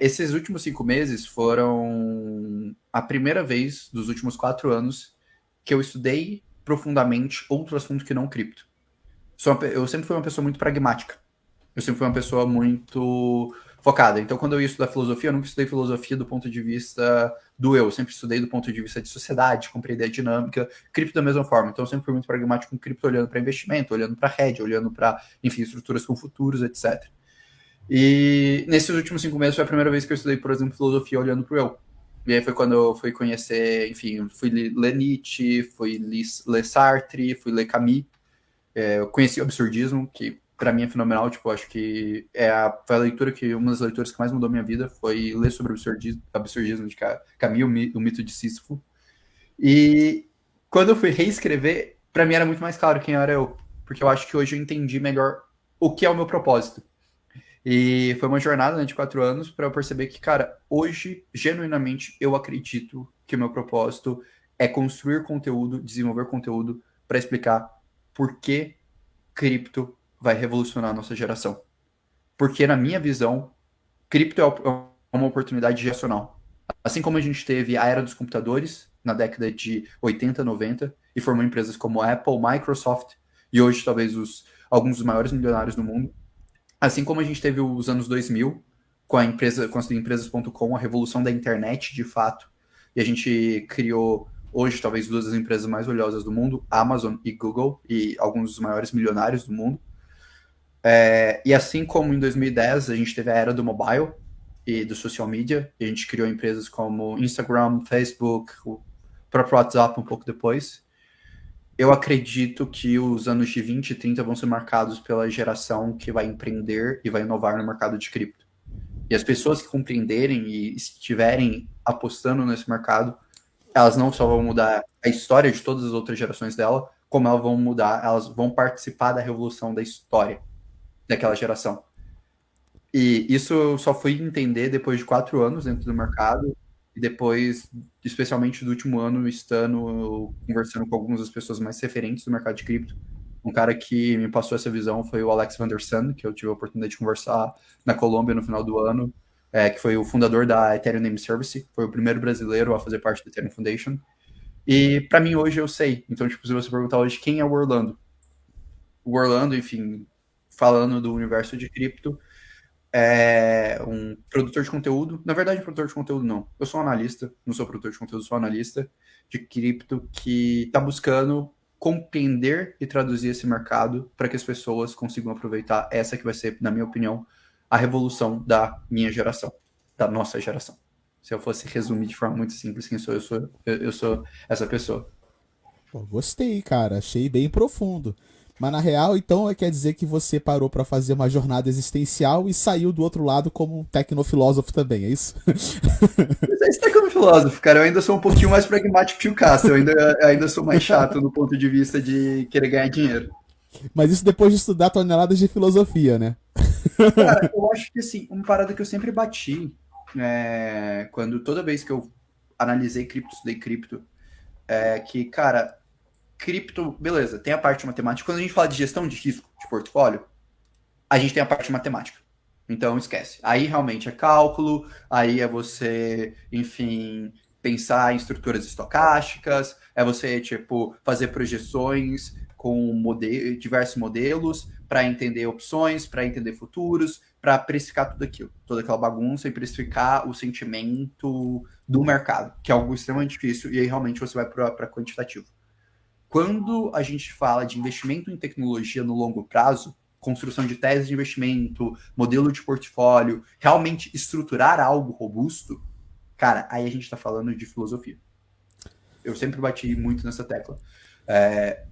Esses últimos 5 meses foram a primeira vez dos últimos 4 anos que eu estudei profundamente outro assunto que não cripto. Eu sempre fui uma pessoa muito pragmática. Eu sempre fui uma pessoa muito focada. Então, quando eu ia estudar filosofia, eu nunca estudei filosofia do ponto de vista do eu. Sempre estudei do ponto de vista de sociedade, compreender a dinâmica. Cripto da mesma forma. Então, eu sempre fui muito pragmático com cripto, olhando para investimento, olhando para hedge, olhando para, enfim, estruturas com futuros, etc. E nesses últimos 5 meses foi a primeira vez que eu estudei, por exemplo, filosofia olhando para o eu. E aí foi quando eu fui conhecer, enfim, fui ler Nietzsche, fui ler Sartre, fui ler Camus. Eu conheci o absurdismo, que para mim é fenomenal. Tipo, acho que foi a leitura uma das leituras que mais mudou minha vida foi ler sobre o absurdismo de Camus, o mito de Sísifo. E quando eu fui reescrever, para mim era muito mais claro quem era eu, porque eu acho que hoje eu entendi melhor o que é o meu propósito. E foi uma jornada, né, de 4 anos para eu perceber que, cara, hoje, genuinamente, eu acredito que o meu propósito é construir conteúdo, desenvolver conteúdo para explicar por que cripto vai revolucionar a nossa geração. Porque, na minha visão, cripto é uma oportunidade geracional. Assim como a gente teve a era dos computadores na década de 80, 90, e formou empresas como Apple, Microsoft, e hoje talvez alguns dos maiores milionários do mundo. Assim como a gente teve os anos 2000, com as empresas.com, a revolução da internet, de fato, e a gente criou hoje talvez duas das empresas mais valiosas do mundo, Amazon e Google, e alguns dos maiores milionários do mundo. E assim como em 2010 a gente teve a era do mobile e do social media, e a gente criou empresas como Instagram, Facebook, o próprio WhatsApp um pouco depois. Eu acredito que os anos de 20 e 30 vão ser marcados pela geração que vai empreender e vai inovar no mercado de cripto. E as pessoas que compreenderem e estiverem apostando nesse mercado, elas não só vão mudar a história de todas as outras gerações dela, como elas vão participar da revolução da história daquela geração. E isso eu só fui entender depois de 4 anos dentro do mercado, e depois, especialmente do último ano, estando conversando com algumas das pessoas mais referentes do mercado de cripto. Um cara que me passou essa visão foi o Alex Van der Sun, que eu tive a oportunidade de conversar na Colômbia no final do ano, que foi o fundador da Ethereum Name Service, foi o primeiro brasileiro a fazer parte da Ethereum Foundation. E para mim hoje eu sei. Então, tipo, se você perguntar hoje quem é o Orlando, enfim, falando do universo de cripto, é um produtor de conteúdo. Na verdade, produtor de conteúdo não. Eu sou analista, não sou produtor de conteúdo, sou analista de cripto que está buscando compreender e traduzir esse mercado para que as pessoas consigam aproveitar essa que vai ser, na minha opinião, a revolução da minha geração, da nossa geração. Se eu fosse resumir de forma muito simples quem sou, eu sou essa pessoa. Pô, gostei, cara. Achei bem profundo. Mas na real, então, quer dizer que você parou para fazer uma jornada existencial e saiu do outro lado como um tecnofilósofo também, é isso? Mas aí você tá como filósofo, cara. Eu ainda sou um pouquinho mais pragmático que o Cássio. Eu ainda sou mais chato do ponto de vista de querer ganhar dinheiro. Mas isso depois de estudar toneladas de filosofia, né? Cara, eu acho que assim, uma parada que eu sempre bati, toda vez que eu analisei cripto, estudei cripto, é que, cara, cripto, beleza, tem a parte matemática. Quando a gente fala de gestão de risco de portfólio, a gente tem a parte matemática. Então esquece. Aí realmente é cálculo, aí é você, enfim, pensar em estruturas estocásticas, é você, tipo, fazer projeções com diversos modelos para entender opções, para entender futuros, para precificar tudo aquilo, toda aquela bagunça e precificar o sentimento do mercado, que é algo extremamente difícil, e aí realmente você vai para quantitativo. Quando a gente fala de investimento em tecnologia no longo prazo, construção de tese de investimento, modelo de portfólio, realmente estruturar algo robusto, cara, aí a gente está falando de filosofia. Eu sempre bati muito nessa tecla.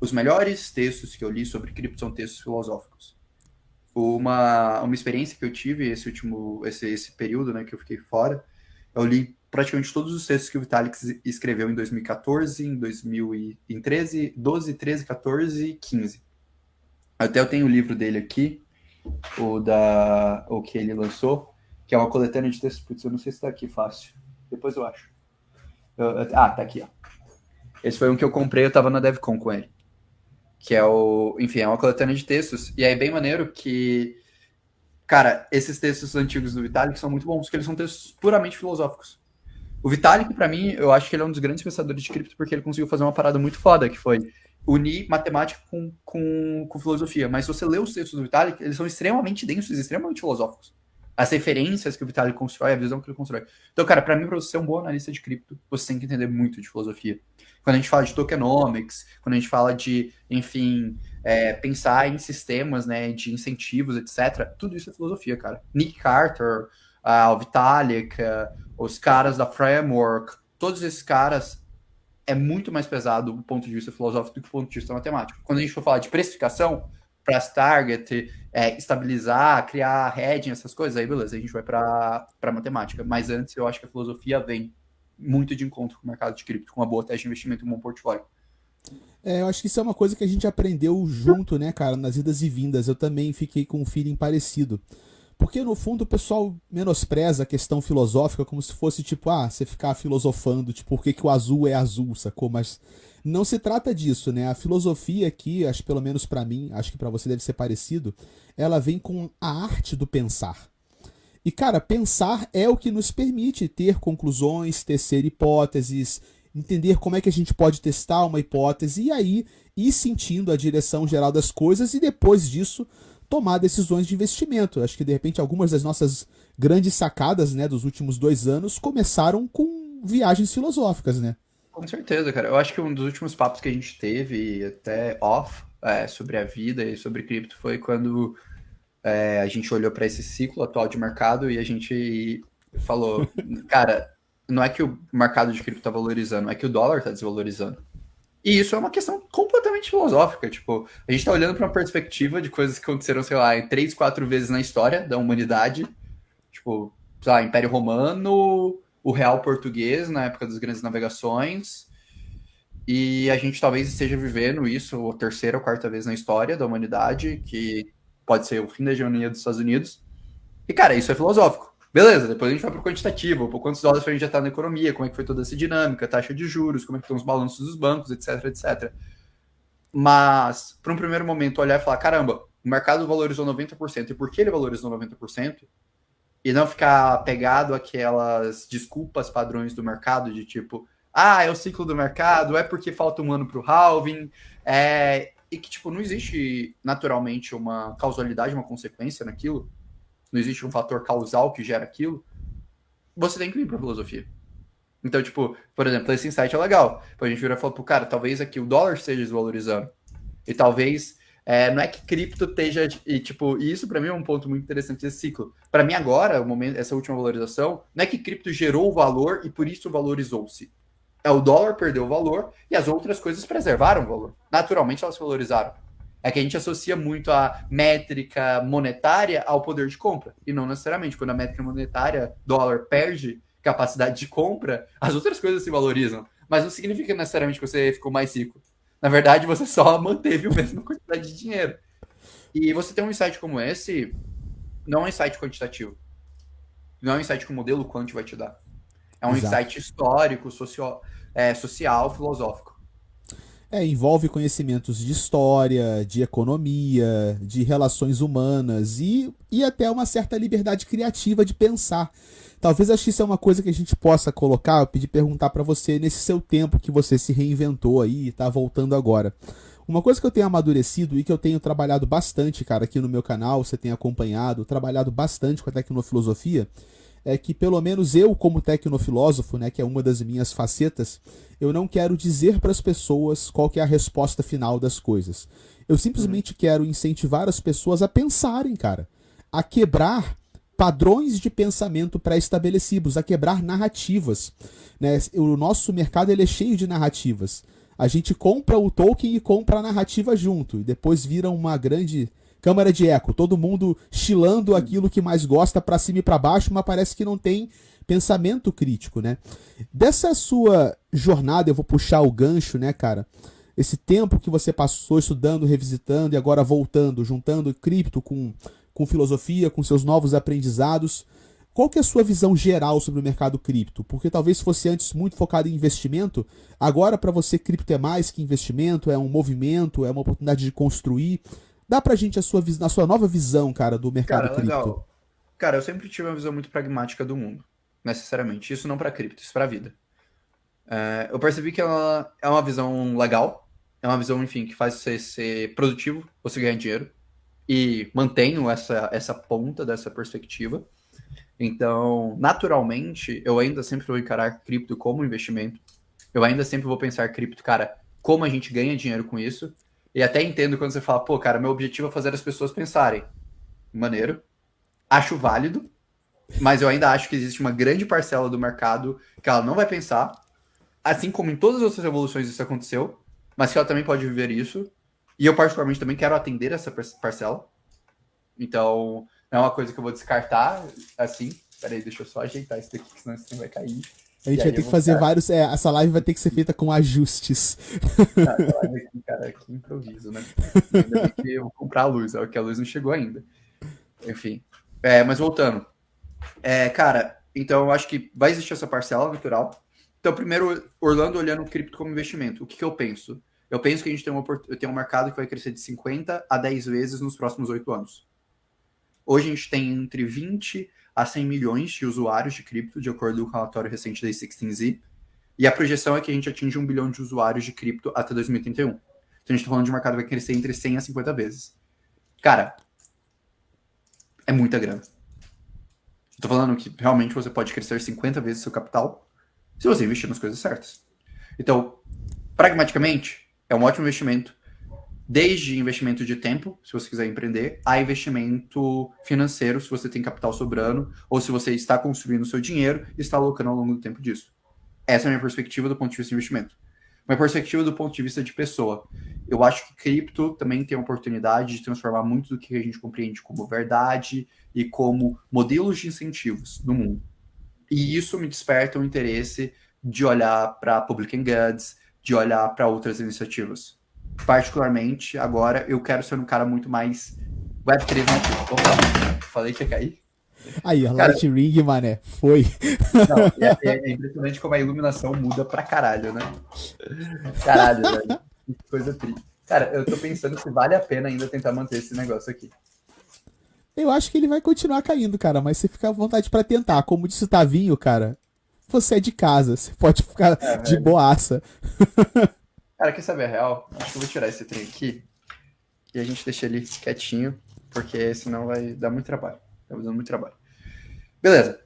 Os melhores textos que eu li sobre cripto são textos filosóficos. Uma experiência que eu tive esse período, né, que eu fiquei fora, eu li praticamente todos os textos que o Vitalik escreveu em 2014, em 2013, 12, 13, 14 e 15. Até eu tenho o livro dele aqui, o que ele lançou, que é uma coletânea de textos. Putz, eu não sei se tá aqui fácil. Depois eu acho. Tá aqui, ó. Esse foi um que eu comprei, eu tava na DevCon com ele. Que é enfim, é uma coletânea de textos. E aí é bem maneiro que Cara, esses textos antigos do Vitalik são muito bons, porque eles são textos puramente filosóficos. O Vitalik, pra mim, eu acho que ele é um dos grandes pensadores de cripto, porque ele conseguiu fazer uma parada muito foda, que foi unir matemática com filosofia. Mas se você lê os textos do Vitalik, eles são extremamente densos, extremamente filosóficos. As referências que o Vitalik constrói, a visão que ele constrói. Então, cara, pra mim, pra você ser um bom analista de cripto, você tem que entender muito de filosofia. Quando a gente fala de tokenomics, quando a gente fala de, enfim, pensar em sistemas, né, de incentivos, etc., tudo isso é filosofia, cara. Nick Carter, o Vitalik, os caras da Framework, todos esses caras é muito mais pesado do ponto de vista filosófico do que do ponto de vista matemático. Quando a gente for falar de precificação, price target, estabilizar, criar hedging, essas coisas, aí beleza, a gente vai para matemática. Mas antes eu acho que a filosofia vem muito de encontro com o mercado de cripto, com uma boa taxa de investimento e um bom portfólio. Eu acho que isso é uma coisa que a gente aprendeu junto, né, cara, nas idas e vindas. Eu também fiquei com um feeling parecido. Porque, no fundo, o pessoal menospreza a questão filosófica como se fosse, tipo, você ficar filosofando, tipo, por que, que o azul é azul, sacou? Mas não se trata disso, né? A filosofia aqui, acho pelo menos pra mim, acho que pra você deve ser parecido, ela vem com a arte do pensar. E, cara, pensar é o que nos permite ter conclusões, tecer hipóteses, entender como é que a gente pode testar uma hipótese e aí ir sentindo a direção geral das coisas e depois disso tomar decisões de investimento. Acho que, de repente, algumas das nossas grandes sacadas, né, dos últimos 2 anos começaram com viagens filosóficas, né? Com certeza, cara. Eu acho que um dos últimos papos que a gente teve, até off, sobre a vida e sobre cripto, foi quando a gente olhou para esse ciclo atual de mercado e a gente falou, cara, não é que o mercado de cripto está valorizando, é que o dólar está desvalorizando. E isso é uma questão completamente filosófica. Tipo, a gente está olhando para uma perspectiva de coisas que aconteceram, sei lá, em 3, 4 vezes na história da humanidade. Tipo, sei lá, Império Romano, o Real Português na época das grandes navegações. E a gente talvez esteja vivendo isso, a terceira ou quarta vez na história da humanidade, que pode ser o fim da hegemonia dos Estados Unidos. E, cara, isso é filosófico. Beleza, depois a gente vai para o quantitativo, por quantos dólares a gente já está na economia, como é que foi toda essa dinâmica, taxa de juros, como é que estão os balanços dos bancos, etc, etc. Mas, para um primeiro momento, olhar e falar, caramba, o mercado valorizou 90%, e por que ele valorizou 90%? E não ficar pegado àquelas desculpas padrões do mercado, de tipo, é o ciclo do mercado, é porque falta um ano para o halving, e que, tipo, não existe naturalmente uma causalidade, uma consequência naquilo, não existe um fator causal que gera aquilo, você tem que ir para a filosofia. Então, tipo, por exemplo, esse insight é legal. A gente vira e fala, cara, talvez aqui o dólar esteja desvalorizando. E talvez não é que cripto esteja. E, tipo, isso para mim é um ponto muito interessante desse ciclo. Para mim, agora, o momento, essa última valorização, não é que cripto gerou o valor e por isso valorizou-se. O dólar perdeu o valor e as outras coisas preservaram o valor. Naturalmente, elas valorizaram. É que a gente associa muito a métrica monetária ao poder de compra. E não necessariamente. Quando a métrica monetária, dólar, perde capacidade de compra, as outras coisas se valorizam. Mas não significa necessariamente que você ficou mais rico. Na verdade, você só manteve a mesma quantidade de dinheiro. E você ter um insight como esse, não é um insight quantitativo. Não é um insight que o modelo quant vai te dar. É um Exato. insight histórico, social, filosófico. Envolve conhecimentos de história, de economia, de relações humanas e até uma certa liberdade criativa de pensar. Talvez acho que isso é uma coisa que a gente possa colocar, eu pedi perguntar para você nesse seu tempo que você se reinventou aí e tá voltando agora. Uma coisa que eu tenho amadurecido e que eu tenho trabalhado bastante, cara, aqui no meu canal, você tem acompanhado, trabalhado bastante com a tecnofilosofia, é que pelo menos eu, como tecnofilósofo, né, que é uma das minhas facetas, eu não quero dizer para as pessoas qual que é a resposta final das coisas. Eu simplesmente quero incentivar as pessoas a pensarem, cara, a quebrar padrões de pensamento pré-estabelecidos, a quebrar narrativas. Né? O nosso mercado ele é cheio de narrativas. A gente compra o token e compra a narrativa junto, e depois vira uma grande câmara de eco, todo mundo chilando aquilo que mais gosta para cima e para baixo, mas parece que não tem pensamento crítico, né? Dessa sua jornada, eu vou puxar o gancho, né, cara? Esse tempo que você passou estudando, revisitando e agora voltando, juntando cripto com filosofia, com seus novos aprendizados, qual que é a sua visão geral sobre o mercado cripto? Porque talvez fosse antes muito focado em investimento, agora para você cripto é mais que investimento, é um movimento, é uma oportunidade de construir. Dá pra gente a sua nova visão, cara, do mercado Cara, cripto. legal. Cara, eu sempre tive uma visão muito pragmática do mundo, necessariamente. Isso não para cripto, isso para vida. Eu percebi que ela é uma visão legal, é uma visão, enfim, que faz você ser produtivo, você ganhar dinheiro, e mantenho essa ponta dessa perspectiva. Então, naturalmente, eu ainda sempre vou encarar cripto como investimento. Eu ainda sempre vou pensar cripto, cara, como a gente ganha dinheiro com isso. E até entendo quando você fala, pô, cara, meu objetivo é fazer as pessoas pensarem. Maneiro. Acho válido, mas eu ainda acho que existe uma grande parcela do mercado que ela não vai pensar, assim como em todas as outras revoluções isso aconteceu, mas que ela também pode viver isso. E eu, particularmente, também quero atender essa parcela. Então, não é uma coisa que eu vou descartar, assim. Peraí, deixa eu só ajeitar isso daqui, senão isso vai cair. A gente E vai aí ter eu que vou fazer ficar... vários. Essa live vai ter que ser feita com ajustes. Aqui, cara, que improviso, né? Ainda bem que eu vou comprar a luz, é que a luz não chegou ainda. Enfim. Mas voltando. Cara, então eu acho que vai existir essa parcela natural. Então, primeiro, Orlando olhando o cripto como investimento. O que eu penso? Eu penso que a gente tem um mercado que vai crescer de 50 a 10 vezes nos próximos 8 anos. Hoje a gente tem entre 20 a 100 milhões de usuários de cripto, de acordo com o relatório recente da 16Z. E a projeção é que a gente atinja 1 bilhão de usuários de cripto até 2031. Então a gente está falando de um mercado que vai crescer entre 100 a 50 vezes. Cara, é muita grana. Estou falando que realmente você pode crescer 50 vezes seu capital se você investir nas coisas certas. Então, pragmaticamente, é um ótimo investimento. Desde investimento de tempo, se você quiser empreender, a investimento financeiro, se você tem capital sobrando, ou se você está construindo o seu dinheiro e está alocando ao longo do tempo disso. Essa é a minha perspectiva do ponto de vista de investimento. Minha perspectiva do ponto de vista de pessoa. Eu acho que cripto também tem a oportunidade de transformar muito do que a gente compreende como verdade e como modelos de incentivos no mundo. E isso me desperta o interesse de olhar para Public and Goods, de olhar para outras iniciativas. Particularmente, agora, eu quero ser um cara muito mais Web3 nativo. Opa, falei que ia cair. Aí, a Cara, Light Ring, mané, foi. não, é impressionante como a iluminação muda pra caralho, né? Caralho, velho. Que coisa triste. Cara, eu tô pensando se vale a pena ainda tentar manter esse negócio aqui. Eu acho que ele vai continuar caindo, cara, mas você fica à vontade pra tentar. Como disse o Tavinho, cara, você é de casa, você pode ficar de Velho. boaça. Cara, quer saber a real? Acho que eu vou tirar esse trem aqui e a gente deixa ele quietinho, porque senão vai dar muito trabalho. Tá dando muito trabalho. Beleza.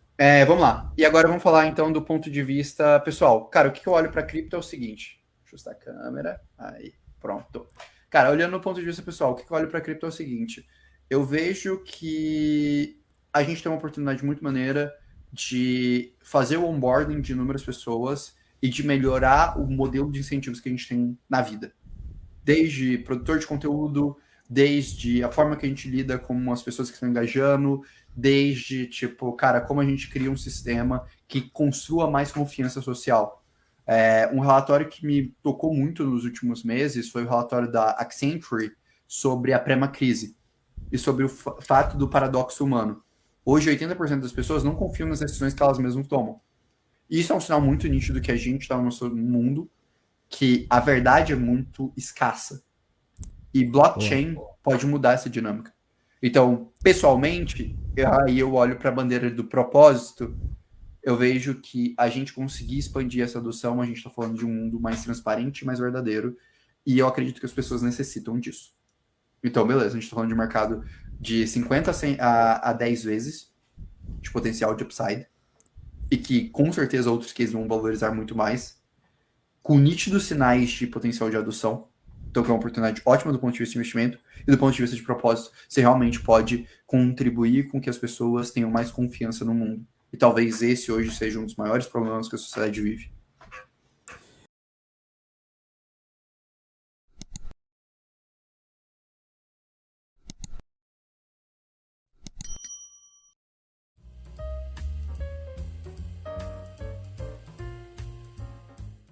Vamos lá. E agora vamos falar então do ponto de vista pessoal. Cara, o que eu olho para cripto é o seguinte. Ajustar a câmera. Aí, pronto. Cara, olhando do ponto de vista pessoal, o que eu olho para cripto é o seguinte. Eu vejo que a gente tem uma oportunidade muito maneira de fazer o onboarding de inúmeras pessoas e de melhorar o modelo de incentivos que a gente tem na vida. Desde produtor de conteúdo, desde a forma que a gente lida com as pessoas que estão engajando, desde, tipo, cara, como a gente cria um sistema que construa mais confiança social. Um relatório que me tocou muito nos últimos meses foi o relatório da Accenture sobre a pré-crise e sobre o fato do paradoxo humano. Hoje, 80% das pessoas não confiam nas decisões que elas mesmas tomam. E isso é um sinal muito nítido que a gente está num mundo que a verdade é muito escassa. E blockchain pode mudar essa dinâmica. Então, pessoalmente, aí eu olho para a bandeira do propósito, eu vejo que a gente conseguir expandir essa adoção, a gente está falando de um mundo mais transparente, mais verdadeiro, e eu acredito que as pessoas necessitam disso. Então, beleza, a gente está falando de um mercado de 50 a 10 vezes de potencial de upside, e que com certeza outros cases vão valorizar muito mais, com nítidos sinais de potencial de adoção. Então, que é uma oportunidade ótima do ponto de vista de investimento e do ponto de vista de propósito. Você realmente pode contribuir com que as pessoas tenham mais confiança no mundo. E talvez esse hoje seja um dos maiores problemas que a sociedade vive.